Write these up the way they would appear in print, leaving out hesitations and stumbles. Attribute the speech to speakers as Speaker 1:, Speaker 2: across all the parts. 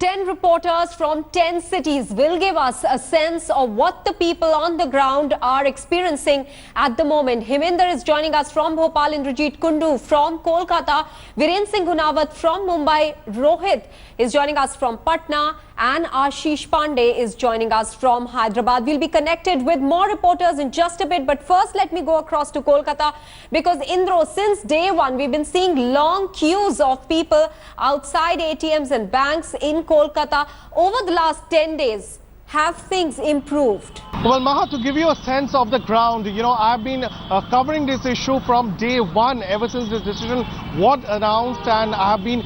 Speaker 1: 10 reporters from 10 cities will give us a sense of what the people on the ground are experiencing at the moment. Himinder is joining us from Bhopal, Indrajit Kundu from Kolkata, Viren Singh Gunawat from Mumbai, Rohith is joining us from Patna, and Ashish Pandey is joining us from Hyderabad. We'll be connected with more reporters in just a bit, but first let me go across to Kolkata because Indro, since day one we've been seeing long queues of people outside ATMs and banks in Kolkata. Over the last 10 days, have things improved?
Speaker 2: Well, Maha, to give you a sense of the ground, I've been covering this issue from day one, ever since this decision was announced, and I have been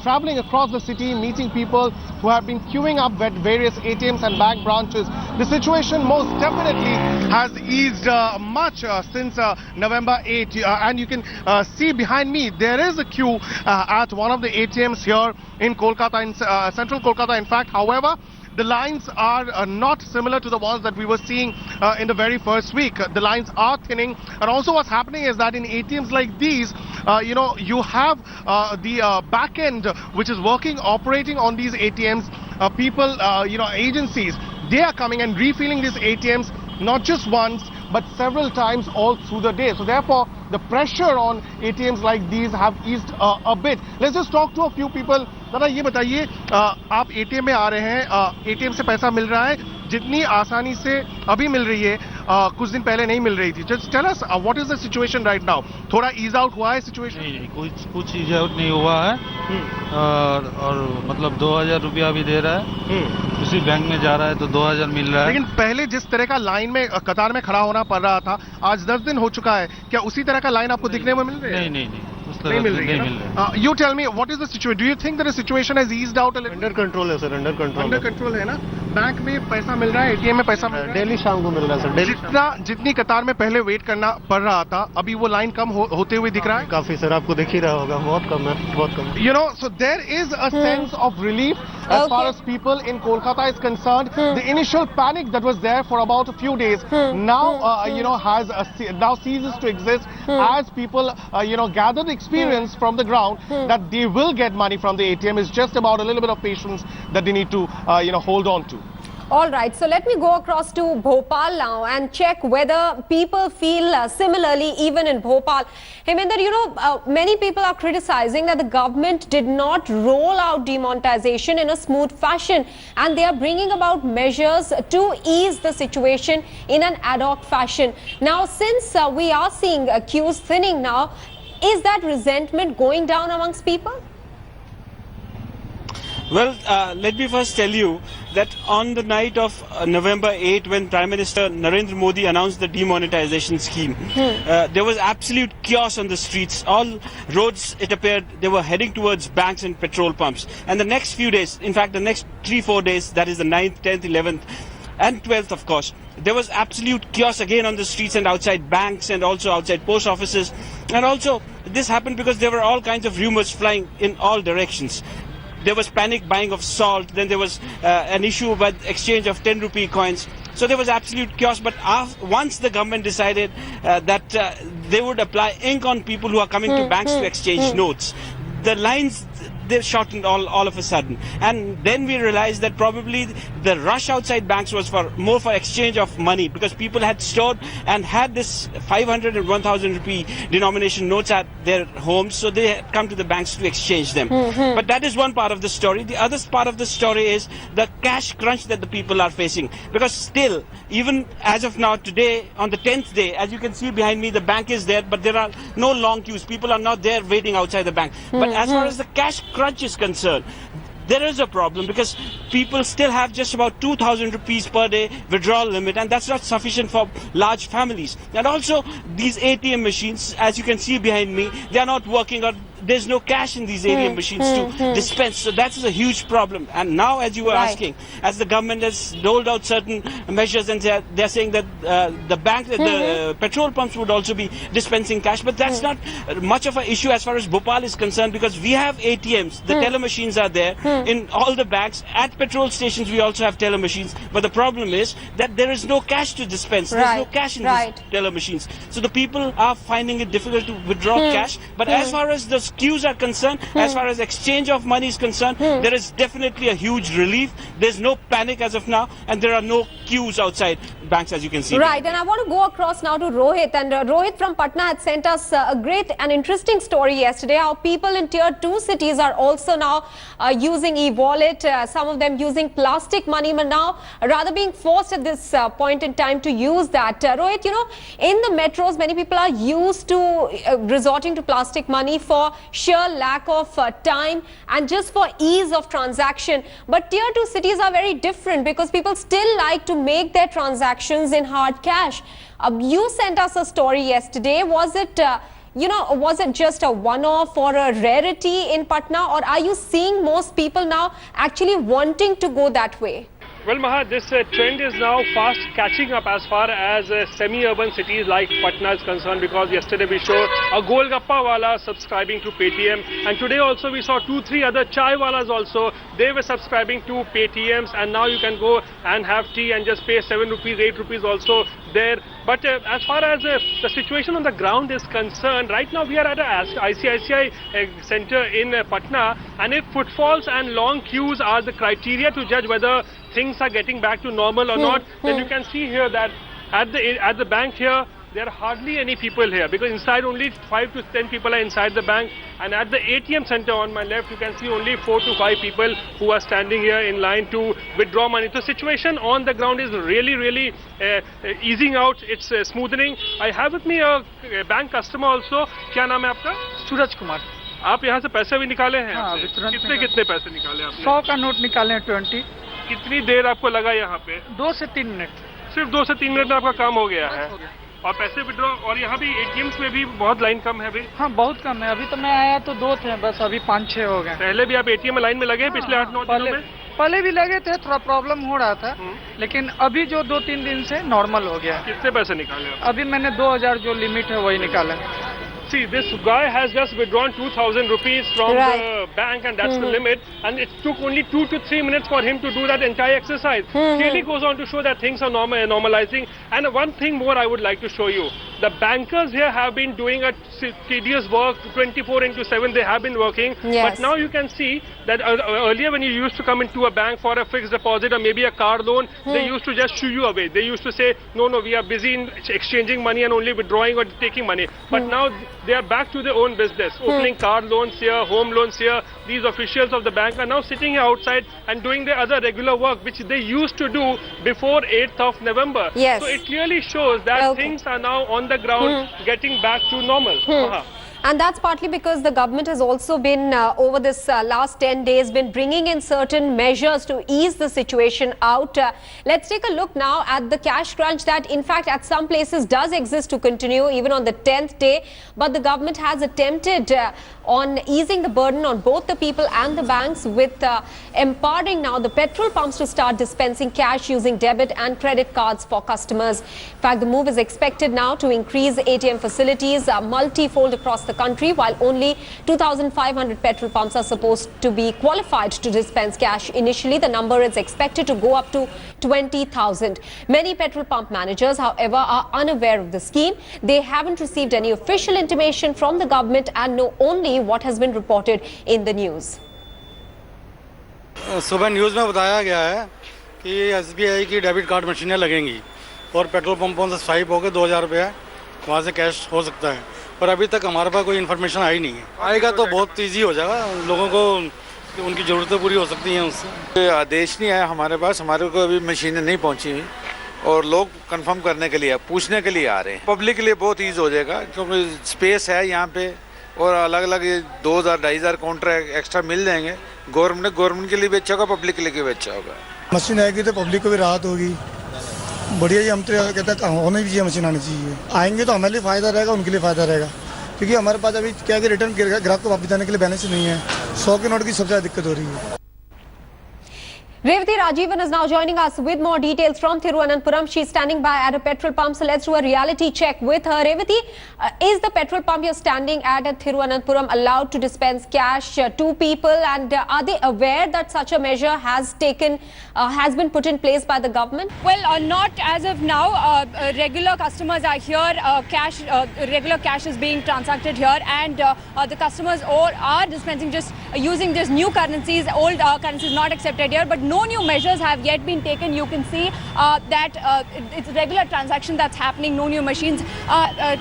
Speaker 2: traveling across the city, meeting people who have been queuing up at various ATMs and bank branches. The situation most definitely has eased much since November 8, and you can see behind me, there is a queue at one of the ATMs here in Kolkata, in central Kolkata, in fact. However, the lines are not similar to the ones that we were seeing in the very first week. The lines are thinning, and also what's happening is that in ATMs like these, you have the back end which is operating on these ATMs. People, agencies, they are coming and refilling these ATMs not just once but several times all through the day. So therefore, the pressure on ATMs like these have eased a bit. Let's just talk to a few people. दादा ये बताइए, आप ATM में आ रहे हैं, ATM से पैसा मिल रहा है जितनी आसानी से अभी मिल रही है, कुछ दिन पहले नहीं मिल रही थी. Just tell us what is the situation right now? थोड़ा ease out हुआ है situation?
Speaker 3: नहीं, कुछ ease out नहीं हुआ है. और मतलब 2000 रुपया अभी दे रहा है. उसी बैंक में जा रहा है तो 2000 मिल रहा है.
Speaker 2: लेकिन पहले जिस तरह का लाइन में कतार में खड़ा होना पड़ रहा था, आज 10 दिन हो चुका है, क्या उसी तरह का लाइन आपको दिखने में मिल रही है?
Speaker 3: नहीं.
Speaker 2: नहीं मिल रही है. You tell me, what is the situation? Do you think that the situation has eased out a little?
Speaker 4: Under control है sir, under control.
Speaker 2: Under control है ना? बैंक में पैसा मिल रहा है, ATM में पैसा मिल रहा है.
Speaker 4: डेली शाम को मिल रहा है सर.
Speaker 2: जितनी कतार में पहले वेट करना पड़ रहा था, अभी वो लाइन कम होते हुए दिख रहा है.
Speaker 4: काफी सर, आपको दिख ही रहा होगा, बहुत कम है, बहुत कम.
Speaker 2: So there is a sense of relief as far as people in Kolkata is concerned. The initial panic that was there for about a few days now, now ceases to exist as people, gather the experience from the ground that they will get money from the ATM. Is just about a little bit of patience that they need to, hold on to.
Speaker 1: All right, so let me go across to Bhopal now and check whether people feel similarly even in Bhopal. Himinder, many people are criticizing that the government did not roll out demonetization in a smooth fashion, and they are bringing about measures to ease the situation in an ad hoc fashion. Now, since we are seeing queues thinning now, is that resentment going down amongst people?
Speaker 5: Well, let me first tell you that on the night of November 8, when Prime Minister Narendra Modi announced the demonetization scheme, there was absolute chaos on the streets. All roads, it appeared, they were heading towards banks and petrol pumps. And the next few days, in fact, the next 3-4 days, that is the 9th, 10th, 11th, and 12th, of course, there was absolute chaos again on the streets and outside banks and also outside post offices. And also, this happened because there were all kinds of rumors flying in all directions. There was panic buying of salt, then there was an issue about exchange of 10 rupee coins. So there was absolute chaos, but once the government decided that they would apply ink on people who are coming to banks to exchange notes, the lines, they shortened all of a sudden. And then we realized that probably the rush outside banks was more for exchange of money, because people had stored and had this 500 and 1000 rupee denomination notes at their homes, so they had come to the banks to exchange them. But that is one part of the story. The other part of the story is the cash crunch that the people are facing, because still, even as of now, today, on the 10th day, as you can see behind me, the bank is there, but there are no long queues. People are not there waiting outside the bank. But as far as the cash crunch is concerned, there is a problem, because people still have just about 2000 rupees per day withdrawal limit, and that's not sufficient for large families. And also, these ATM machines, as you can see behind me, they are not working, or there's no cash in these ATM machines to dispense. So that's a huge problem. And now, as you were asking, as the government has rolled out certain measures, and they're saying that the petrol pumps would also be dispensing cash, but that's not much of an issue as far as Bhopal is concerned, because we have ATMs, the teller machines are there in all the banks. At petrol stations we also have teller machines, but the problem is that there is no cash to dispense. There's no cash in these teller machines, so the people are finding it difficult to withdraw cash. But as far as the as queues are concerned, as far as exchange of money is concerned, there is definitely a huge relief. There's no panic as of now, and there are no queues outside banks, as you can see.
Speaker 1: Right, and I want to go across now to Rohith, and Rohith from Patna had sent us a great and interesting story yesterday, how people in tier 2 cities are also now using e-wallet, some of them using plastic money, but now rather being forced at this point in time to use that. Rohith, you know, in the metros, many people are used to resorting to plastic money for sheer lack of time and just for ease of transaction. But tier 2 cities are very different because people still like to make their transactions in hard cash. You sent us a story yesterday. Was it, was it just a one-off or a rarity in Patna, or are you seeing most people now actually wanting to go that way?
Speaker 6: Well, Maha, this trend is now fast catching up as far as semi-urban cities like Patna is concerned, because yesterday we saw a Golgappa wala subscribing to Paytm, and today also we saw 2-3 other chai walas also. They were subscribing to Paytms, and now you can go and have tea and just pay 7 rupees, 8 rupees also there. But as far as the situation on the ground is concerned, right now we are at a ICICI center in Patna, and if footfalls and long queues are the criteria to judge whether things are getting back to normal or not, then you can see here that at the bank here, there are hardly any people here, because inside only 5 to 10 people are inside the bank, and at the ATM center on my left you can see only 4 to 5 people who are standing here in line to withdraw money. The situation on the ground is really easing out, it's smoothening. I have with me a bank customer also. क्या नाम है आपका?
Speaker 7: सूरज कुमार.
Speaker 6: आप यहाँ से पैसे भी निकाले हैं?
Speaker 7: हाँ,
Speaker 6: कितने पैसे निकाले आपने?
Speaker 7: 100 का नोट निकाले हैं 20.
Speaker 6: कितनी देर आपको लगा यहाँ पे?
Speaker 7: 2 से 3 मिनट.
Speaker 6: सिर्फ 2 से 3 मिनट में आपका काम हो गया है? और पैसे विड्रॉ, और यहाँ भी एटीएम्स में भी बहुत लाइन कम है अभी?
Speaker 7: हाँ, बहुत कम है. अभी तो मैं आया तो 2 थे, बस अभी 5-6 हो गए.
Speaker 6: पहले भी आप एटीएम लाइन में लगे हैं पिछले 8-9 दिनों में?
Speaker 7: पहले भी लगे थे, थोड़ा प्रॉब्लम हो रहा था, लेकिन अभी जो 2-3 दिन से नॉर्मल हो गया.
Speaker 6: कितने पैसे निकाले?
Speaker 7: अभी मैंने 2000 जो लिमिट है वही निकाला.
Speaker 6: See, this guy has just withdrawn 2,000 rupees from the bank, and that's the limit. And it took only 2 to 3 minutes for him to do that entire exercise. Clearly goes on to show that things are normalizing. And one thing more I would like to show you. The bankers here have been doing a tedious work, 24/7 they have been working.
Speaker 1: Yes.
Speaker 6: But now you can see that earlier when you used to come into a bank for a fixed deposit or maybe a car loan, they used to just shoo you away. They used to say, no, we are busy in exchanging money and only withdrawing or taking money. But now they are back to their own business, opening car loans here, home loans here. These officials of the bank are now sitting here outside and doing their other regular work, which they used to do before 8th of November.
Speaker 1: Yes.
Speaker 6: So it clearly shows that things are now on the ground getting back to normal.
Speaker 1: And that's partly because the government has also been, over this last 10 days, been bringing in certain measures to ease the situation out. Let's take a look now at the cash crunch that, in fact, at some places does exist to continue even on the 10th day. But the government has attempted on easing the burden on both the people and the banks with empowering now the petrol pumps to start dispensing cash using debit and credit cards for customers. In fact, the move is expected now to increase ATM facilities multi-fold across the country, while only 2,500 petrol pumps are supposed to be qualified to dispense cash. Initially, the number is expected to go up to 20,000. Many petrol pump managers, however, are unaware of the scheme. They haven't received any official intimation from the government and know only what has been reported in the news.
Speaker 8: सुबह news में बताया गया है कि SBI की debit card मशीनें लगेंगी और पेट्रोल पंपों से स्वाइप होकर 2,000 रुपये वहाँ से कैश हो सकता है, पर अभी तक हमारे पास कोई इन्फॉर्मेशन आई नहीं है. आएगा तो बहुत ईजी हो जाएगा, लोगों को उनकी ज़रूरतें पूरी हो सकती हैं उससे.
Speaker 9: आदेश नहीं आया हमारे पास, हमारे को अभी मशीनें नहीं पहुंची हुई और लोग कंफर्म करने के लिए, पूछने के लिए आ रहे हैं. पब्लिक के लिए बहुत ईजी हो जाएगा क्योंकि स्पेस है यहाँ पे और अलग अलग 2,000-2,500 काउंटर एक्स्ट्रा मिल जाएंगे. गवर्नमेंट के लिए भी अच्छा होगा, पब्लिक के लिए भी अच्छा होगा.
Speaker 10: मशीन आएगी तो पब्लिक को भी राहत होगी. बढ़िया, ही हम तो कहते हैं होनी भी चाहिए, मशीन आनी चाहिए. आएंगे तो हमारे लिए फ़ायदा रहेगा, उनके लिए फ़ायदा रहेगा, क्योंकि हमारे पास अभी क्या है कि रिटर्न ग्राहक को वापस देने के लिए बैलेंस नहीं है. 100 के नोट की सबसे ज़्यादा दिक्कत हो रही है.
Speaker 1: Revati Rajivan is now joining us with more details from Thiruvananthapuram. She's standing by at a petrol pump, so let's do a reality check with her. Revati, is the petrol pump you're standing at Thiruvananthapuram allowed to dispense cash to people, and are they aware that such a measure has been put in place by the government?
Speaker 11: Well, not as of now. Regular customers are here. Regular cash is being transacted here, and the customers all are dispensing, just using just new currencies. Old currencies not accepted here, but no new measures have yet been taken. You can see that it's regular transaction that's happening. No new machines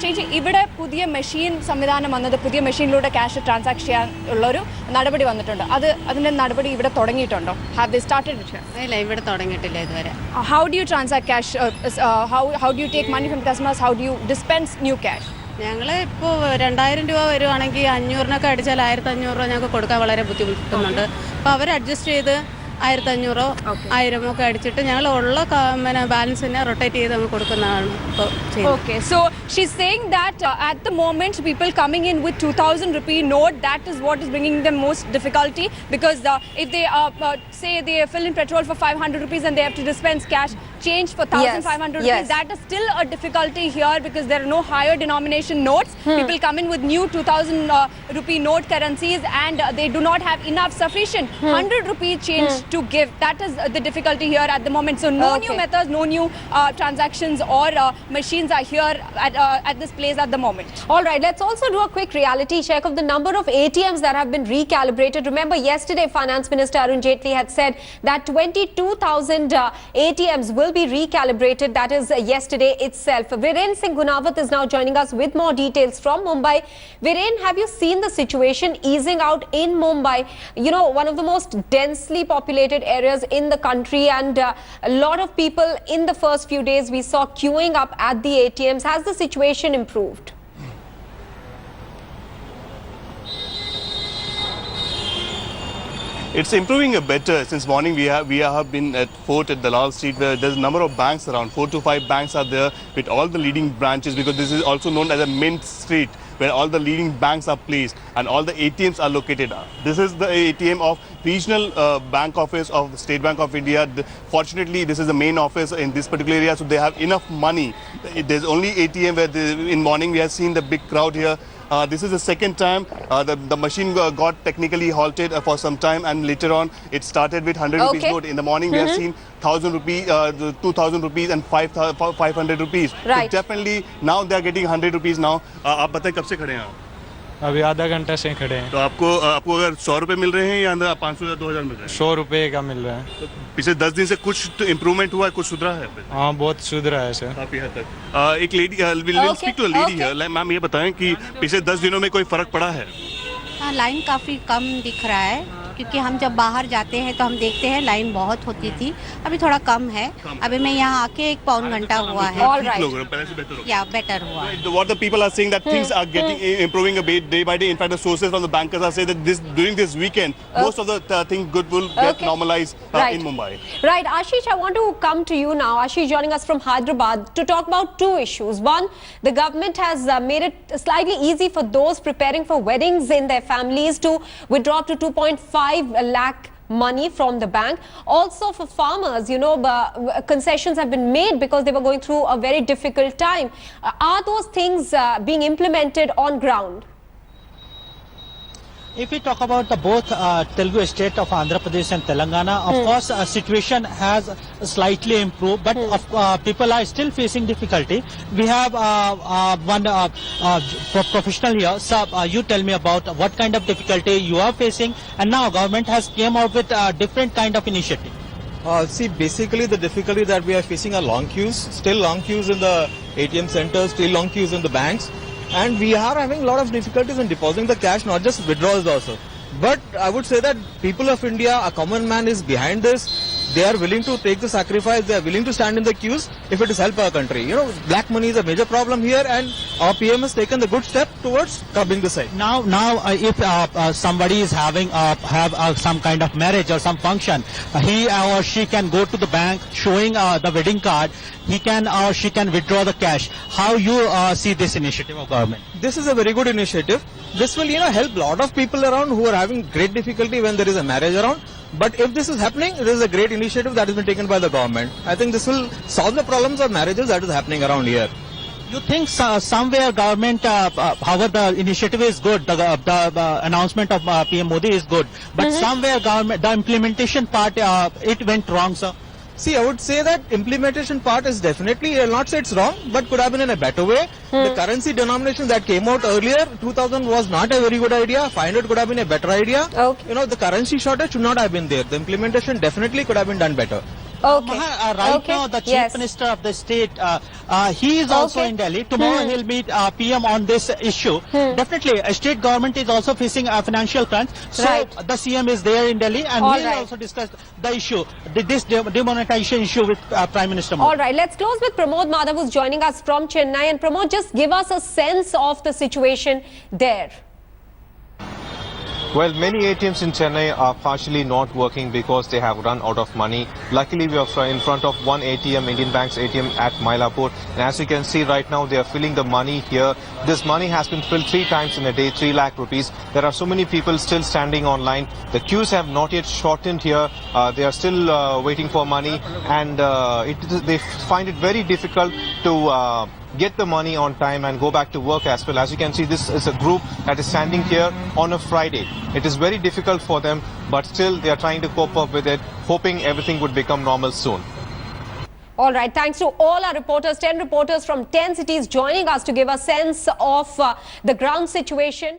Speaker 11: changing. Ivide pudhiya machine samvidhanam vannathu, pudhiya machine lode cash transact cheyanulla oru nadapadi vannittundu. Adinte nadapadi ivide thodangiyittundo? Have they started it here?
Speaker 12: Illa ivide thodangiyitilla iduvare.
Speaker 11: How do you transact cash? How do you take money from customers? How do you dispense new cash?
Speaker 12: ഞങ്ങൾ ഇപ്പോൾ 2000 രൂപ വരുവാണെങ്കിൽ 500-നൊക്കെ അടിച്ചാൽ 1500 രൂപ ഞങ്ങൾക്ക് കൊടുക്കാൻ വളരെ ബുദ്ധിമുട്ടുന്നുണ്ട്. അപ്പോൾ അവർ അഡ്ജസ്റ്റ് ചെയ്ത് 1500 1000 ഒക്കെ അടിച്ചിട്ട് ഞങ്ങൾ ഉള്ള ബാലൻസിനെ റൊട്ടേറ്റ് ചെയ്ത് നമുക്ക് കൊടുക്കുന്നതാണ് ഇപ്പോൾ ചെയ്യുന്നത്.
Speaker 11: Okay, so she's saying that at the moment people coming in with 2000 rupee note, that is what is bringing them most difficulty, because if they say they fill in petrol for 500 rupees and they have to dispense cash change for 1500 rupees, that is still a difficulty here because there are no higher denomination notes. People come in with new 2000 rupee note currencies and they do not have enough sufficient 100 rupee change to give. That is the difficulty here at the moment. So no new methods, no new transactions or machines are here at this place at the moment.
Speaker 1: All right, let's also do a quick reality check of the number of ATMs that have been recalibrated. Remember, yesterday Finance Minister Arun Jaitley had said that 22,000 ATMs will be recalibrated. That is yesterday itself. Viren Singh Gunavat is now joining us with more details from Mumbai. Viren, have you seen the situation easing out in Mumbai? You know, one of the most densely populated areas in the country, and a lot of people in the first few days we saw queuing up at the ATMs. Has the situation improved?
Speaker 13: It's improving a better. Since morning we have been at Fort at Dalal Street, where there's a number of banks around. 4 to 5 banks are there with all the leading branches, because this is also known as a Mint Street, where all the leading banks are placed and all the ATMs are located. This is the ATM of regional bank office of the State Bank of India. Fortunately, this is the main office in this particular area, so they have enough money. There's only ATM where in morning we have seen the big crowd here. This is the second time the machine got technically halted for some time, and later on it started with 100 rupees note. In the morning we have seen 1000 rupees, 2000 rupees and 500 rupees.
Speaker 1: Right.
Speaker 13: So definitely now they are getting 100 rupees now. आप बताएं कब से खड़े हैं आप?
Speaker 14: अभी आधा घंटा से खड़े हैं।
Speaker 13: तो आपको अगर 100 रुपए मिल रहे हैं या 500 या 2000 मिल रहे हैं?
Speaker 14: 100 रुपए का मिल रहा है।
Speaker 13: तो पिछले 10 दिन से कुछ तो इम्प्रूवमेंट हुआ है, कुछ सुधरा है?
Speaker 14: हाँ, बहुत सुधरा है सर।
Speaker 13: काफी हद तक। एक lady, will speak to a lady here. Ma'am, ये बताएं कि पिछले 10 दिनों में कोई फर्क पड़ा है?
Speaker 12: हाँ, लाइन काफ़ी कम दिख रहा है, क्योंकि हम जब बाहर जाते हैं तो हम देखते हैं लाइन बहुत होती थी, अभी थोड़ा कम है। अभी मैं यहाँ आके 1 पौन घंटा हुआ है।
Speaker 1: All right.
Speaker 12: या बेटर हुआ।
Speaker 13: What the people are saying that things are getting improving a bit day by day. In fact, the sources from the bankers are saying that during this weekend, most of the things good will get normalized in Mumbai.
Speaker 1: Right, Ashish, I want to come to you now. Ashish joining us from Hyderabad to talk about two issues. One, the government has made it slightly easy for those preparing for weddings in their families to withdraw up to 2.5 lakh money from the bank. Also for farmers, you know, concessions have been made because they were going through a very difficult time. Are those things being implemented on ground?
Speaker 15: If we talk about the both Telugu state of Andhra Pradesh and Telangana, of course, situation has slightly improved, but people are still facing difficulty. We have one professional here. Sir, you tell me about what kind of difficulty you are facing, and now government has came out with a different kind of initiative.
Speaker 16: See, basically the difficulty that we are facing are long queues, still long queues in the ATM centers, still long queues in the banks. And we are having a lot of difficulties in depositing the cash, not just withdrawals also. But I would say that people of India, a common man is behind this. They are willing to take the sacrifice. They are willing to stand in the queues if it is help our country. You know, black money is a major problem here, and our PM has taken the good step towards curbing the same.
Speaker 15: Now, if somebody is having some kind of marriage or some function, he or she can go to the bank showing the wedding card. He can or she can withdraw the cash. How you see this initiative of government?
Speaker 16: This is a very good initiative. This will, help a lot of people around who are having great difficulty when there is a marriage around. But if this is happening, it is a great initiative that has been taken by the government. I think this will solve the problems of marriages that is happening around here.
Speaker 15: You think somewhere government, however the initiative is good, the announcement of PM Modi is good, but somewhere government, the implementation part, it went wrong, sir?
Speaker 16: See, I would say that implementation part is definitely, I'll not say it's wrong, but could have been in a better way. The currency denomination that came out earlier, 2000 was not a very good idea. 500 could have been a better idea.
Speaker 1: Okay.
Speaker 16: You know, the currency shortage should not have been there. The implementation definitely could have been done better.
Speaker 1: Okay.
Speaker 15: Right now, the Chief Minister of the state, he is also in Delhi. Tomorrow he'll meet PM on this issue. Definitely, a state government is also facing a financial crunch. So the CM is there in Delhi, and we'll also discuss the issue, this demonetization issue with Prime Minister Modi.
Speaker 1: All right, let's close with Pramod Madhav, who's joining us from Chennai. And Pramod, just give us a sense of the situation there.
Speaker 17: Well, many ATMs in Chennai are partially not working because they have run out of money. Luckily, we are in front of one ATM, Indian Bank's ATM at Mylapore. And as you can see right now, they are filling the money here. This money has been filled 3 times in a day, 3 lakh rupees. There are so many people still standing online. The queues have not yet shortened here. They are still waiting for money. And they find it very difficult to get the money on time and go back to work as well. As you can see, this is a group that is standing here on a Friday. It is very difficult for them, but still they are trying to cope up with it, hoping everything would become normal soon.
Speaker 1: All right, thanks to all our reporters, 10 reporters from 10 cities joining us to give a sense of the ground situation.